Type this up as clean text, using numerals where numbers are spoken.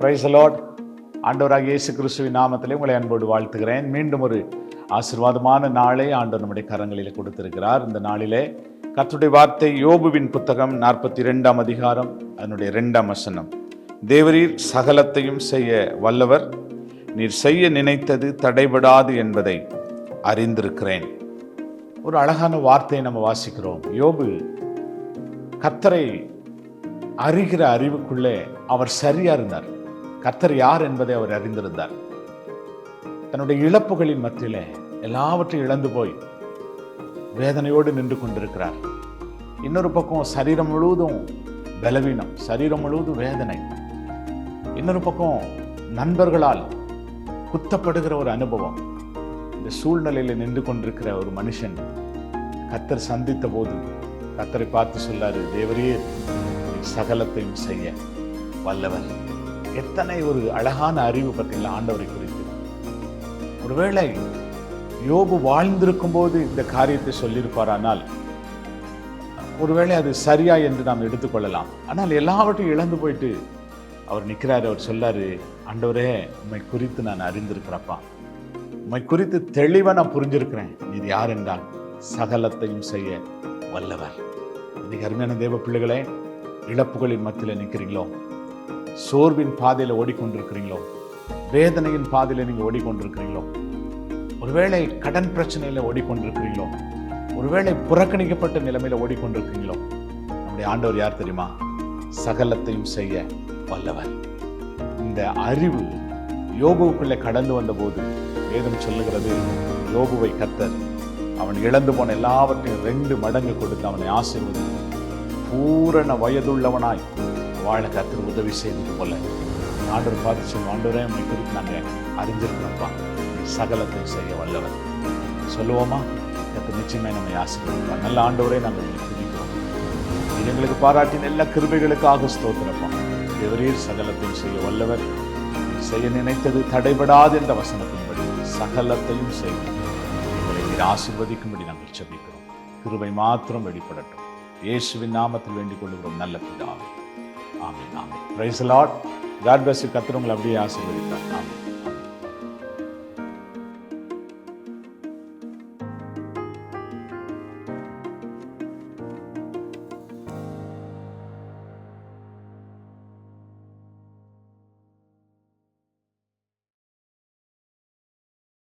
Price the Lord. ஆண்டவராகிய இயேசு கிறிஸ்துவின் நாமத்திலே உங்களை அன்போடு வாழ்த்துகிறேன். மீண்டும் ஒரு ஆசீர்வாதமான நாளை ஆண்டவர் நம்முடைய கரங்களிலே கொடுத்திருக்கிறார். இந்த நாளிலே கர்த்தருடைய வார்த்தை யோபுவின் புத்தகம் 42ஆம் அதிகாரம் அதனுடைய 2ஆம் வசனம். தேவரீர் சகலத்தையும் செய்ய வல்லவர், நீர் செய்ய நினைத்தது தடைபடாது என்பதை அறிந்திருக்கிறேன். ஒரு அழகான வார்த்தையை நம்ம வாசிக்கிறோம். யோபு கர்த்தரை அறிகிற அறிவுக்குள்ளே அவர் சரியா இருந்தார். கர்த்தர் யார் என்பதை அவர் அறிந்திருந்தார். தன்னுடைய இழப்புகளின் மத்தியிலே எல்லாவற்றையும் இழந்து போய் வேதனையோடு நின்று கொண்டிருக்கிறார். இன்னொரு பக்கம் சரீரம் முழுவதும் பலவீனம், சரீரம் முழுவதும் வேதனை. இன்னொரு பக்கம் நண்பர்களால் குத்தப்படுகிற ஒரு அனுபவம். இந்த சூழ்நிலையில் நின்று கொண்டிருக்கிற ஒரு மனுஷன் கர்த்தர் சந்தித்த போது கர்த்தரை பார்த்து சொல்லாரு, தேவரீர் சகலத்தையும் செய்ய வல்லவர். எத்தனை ஒரு அழகான அறிவு பார்த்தீங்களா ஆண்டவரை குறித்து. ஒருவேளை யோபு வாழ்ந்திருக்கும் போது இந்த காரியத்தை சொல்லியிருப்பாரானால் ஒருவேளை அது சரியா என்று நாம் எடுத்துக்கொள்ளலாம். ஆனால் எல்லாவற்றையும் இழந்து போயிட்டு அவர் நிற்கிறாரு. அவர் சொல்லாரு, ஆண்டவரே உம்மை குறித்து நான் அறிந்திருக்கிறப்பா, உம்மை குறித்து தெளிவாக நான் புரிஞ்சிருக்கிறேன். இது யார் என்றால் சகலத்தையும் செய்ய வல்லவர். இன்னைக்கு அருமையான தேவ பிள்ளைகளே, இழப்புகளின் மத்தியில் நிற்கிறீங்களோ, சோர்வின் பாதையில் ஓடிக்கொண்டிருக்கிறீங்களோ, வேதனையின் பாதையில் நீங்கள் ஓடிக்கொண்டிருக்கிறீங்களோ, ஒருவேளை கடன் பிரச்சனையில் ஓடிக்கொண்டிருக்கிறீங்களோ, ஒருவேளை புறக்கணிக்கப்பட்ட நிலைமையில் ஓடிக்கொண்டிருக்கிறீங்களோ, நம்முடைய ஆண்டவர் யார் தெரியுமா? சகலத்தையும் செய்ய வல்லவர். இந்த அறிவு யோபுவுக்குள்ளே கடந்து வந்த போது வேதம் சொல்லுகிறது, யோபுவை கர்த்தர் அவன் இழந்து போன எல்லாவற்றையும் 2 மடங்கு கொடுத்து அவனை ஆசீர்வதித்து பூரண வயதுள்ளவனாய் வாழ கர்த்தர் உதவி செய்தது போல ஆண்டவர் பார்த்து சொல்லுவோம், ஆண்டவரே உண்மை குறித்து நாங்கள் அறிஞ்சிருக்கிறோம்ப்பா, சகலத்தை செய்ய வல்லவர். சொல்லுவோமா? கர்த்தர் நிச்சயமாக நம்மை ஆசீர்வதிப்பார். நல்ல ஆண்டவரே நாங்கள் துதிக்கிறோம். எங்களுக்கு பாராட்டின எல்லா கிருபைகளுக்காக ஸ்தோத்திரப்பா. தேவரீர் சகலத்தையும் செய்ய வல்லவர், செய்ய நினைத்தது தடைபடாது என்ற வசனத்தின்படி சகலத்தையும் செய்து எங்களை நீர் ஆசீர்வதிக்கும்படி நாங்கள் ஜெபிக்கிறோம். கிருபை மாத்திரம் வெளிப்படட்டும். இயேசுவின் நாமத்தில் வேண்டிக் கொள்கிறோம் நல்ல பிதாவே. Amen. Amen. Praise the lord. God bless you. கர்த்தர் உங்களை அப்படியே ஆசீர்வதிப்பார். ஆமென்.